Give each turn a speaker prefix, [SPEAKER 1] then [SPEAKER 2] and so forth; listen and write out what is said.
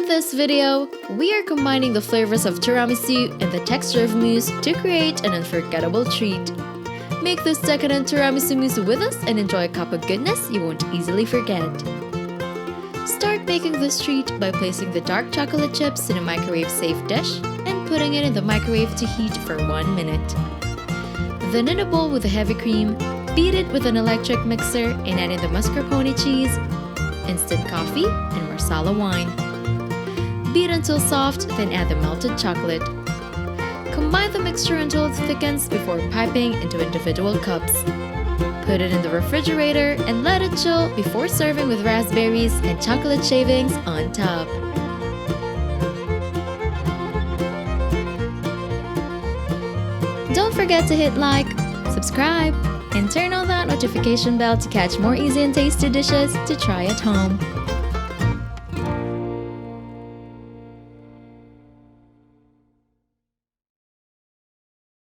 [SPEAKER 1] In this video, we are combining the flavors of tiramisu and the texture of mousse to create an unforgettable treat. Make this decadent tiramisu mousse with us and enjoy a cup of goodness you won't easily forget. Start making this treat by placing the dark chocolate chips in a microwave-safe dish and putting it in the microwave to heat for 1 minute. Then in a bowl with the heavy cream, beat it with an electric mixer and add in the mascarpone cheese, instant coffee, and marsala wine. Beat until soft, then add the melted chocolate. Combine the mixture until it thickens before piping into individual cups. Put it in the refrigerator and let it chill before serving with raspberries and chocolate shavings on top. Don't forget to hit like, subscribe, and turn on that notification bell to catch more easy and tasty dishes to try at home.